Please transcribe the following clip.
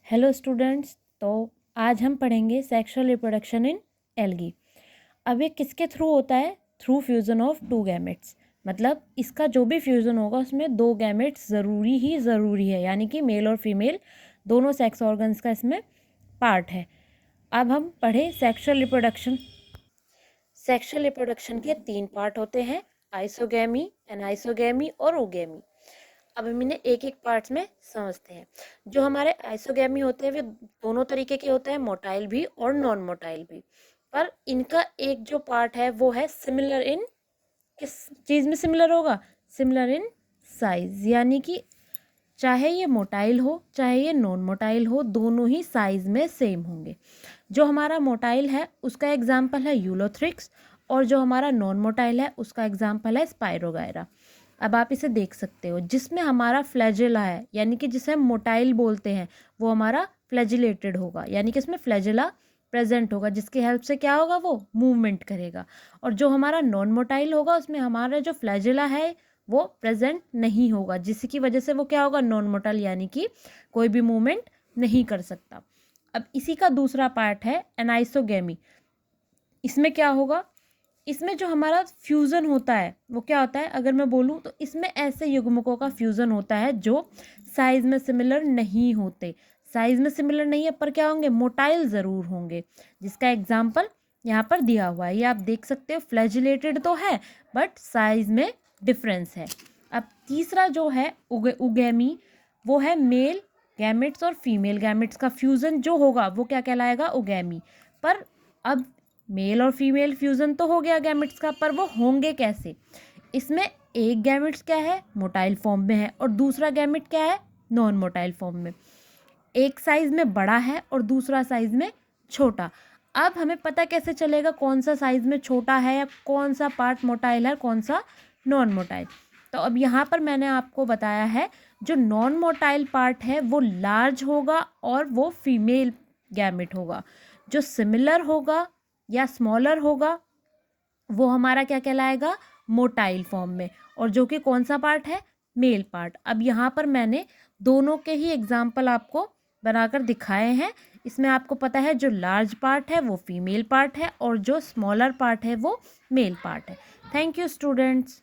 Hello students. तो आज हम पढ़ेंगे सेक्सुअल रिप्रोडक्शन इन एल्गी। अब ये किसके थ्रू होता है? Through fusion of two gametes. मतलब इसका जो भी फ्यूज़न होगा उसमें दो गैमेट्स ज़रूरी है, यानी कि मेल और फीमेल दोनों सेक्स ऑर्गन्स का इसमें पार्ट है। अब हम पढ़े सेक्सुअल रिप्रोडक्शन। सेक्सुअल रिप्रोडक्शन के तीन पार्ट होते हैं, आइसोगैमी, एनाइसोगैमी और ओगैमी। अब हम इन्हें एक एक पार्ट्स में समझते हैं। जो हमारे आइसोगैमी होते हैं वे दोनों तरीके के होते हैं, मोटाइल भी और नॉन मोटाइल भी। पर इनका एक जो पार्ट है वो है सिमिलर इन, किस चीज़ में सिमिलर होगा? सिमिलर इन साइज, यानी कि चाहे ये मोटाइल हो चाहे ये नॉन मोटाइल हो, दोनों ही साइज में सेम होंगे। जो हमारा मोटाइल है उसका एग्जाम्पल है यूलोथ्रिक्स, और जो हमारा नॉन मोटाइल है उसका एग्जाम्पल है स्पाइरोगायरा। अब आप इसे देख सकते हो, जिसमें हमारा फ्लैजिला है यानी कि जिसे हम मोटाइल बोलते हैं वो हमारा फ्लैजिलेटेड होगा, यानी कि इसमें फ्लैजिला प्रेजेंट होगा, जिसकी हेल्प से क्या होगा, वो मूवमेंट करेगा। और जो हमारा नॉन मोटाइल होगा उसमें हमारा जो फ्लैजिला है वो प्रेजेंट नहीं होगा, जिसकी वजह से वो क्या होगा, नॉन मोटाइल, यानी कि कोई भी मूवमेंट नहीं कर सकता। अब इसी का दूसरा पार्ट है एनाइसोगेमी। इसमें क्या होगा, इसमें जो हमारा फ्यूज़न होता है वो क्या होता है, अगर मैं बोलूँ तो इसमें ऐसे युग्मकों का फ्यूज़न होता है जो साइज़ में सिमिलर नहीं होते। साइज़ में सिमिलर नहीं है पर क्या होंगे, मोटाइल ज़रूर होंगे, जिसका एग्जाम्पल यहाँ पर दिया हुआ है। ये आप देख सकते हो, फ्लैजिलेटेड तो है बट साइज़ में डिफरेंस है। अब तीसरा जो है उगैमी, वो है मेल गैमेट्स और फीमेल गैमेट्स का फ्यूज़न जो होगा वो क्या कहलाएगा, उगैमी। पर अब मेल और फीमेल फ्यूज़न तो हो गया गैमेट्स का, पर वो होंगे कैसे? इसमें एक गैमेट्स क्या है, मोटाइल फॉर्म में है, और दूसरा गैमेट क्या है, नॉन मोटाइल फॉर्म में। एक साइज में बड़ा है और दूसरा साइज में छोटा। अब हमें पता कैसे चलेगा कौन सा साइज में छोटा है या कौन सा पार्ट मोटाइल है कौन सा नॉन मोटाइल? तो अब यहाँ पर मैंने आपको बताया है, जो नॉन मोटाइल पार्ट है वो लार्ज होगा और वो फीमेल गैमेट होगा। जो सिमिलर होगा या स्मॉलर होगा वो हमारा क्या कहलाएगा, मोटाइल फॉर्म में, और जो कि कौन सा पार्ट है, मेल पार्ट। अब यहाँ पर मैंने दोनों के ही एग्जाम्पल आपको बनाकर दिखाए हैं। इसमें आपको पता है जो लार्ज पार्ट है वो फीमेल पार्ट है और जो स्मॉलर पार्ट है वो मेल पार्ट है। Thank you students.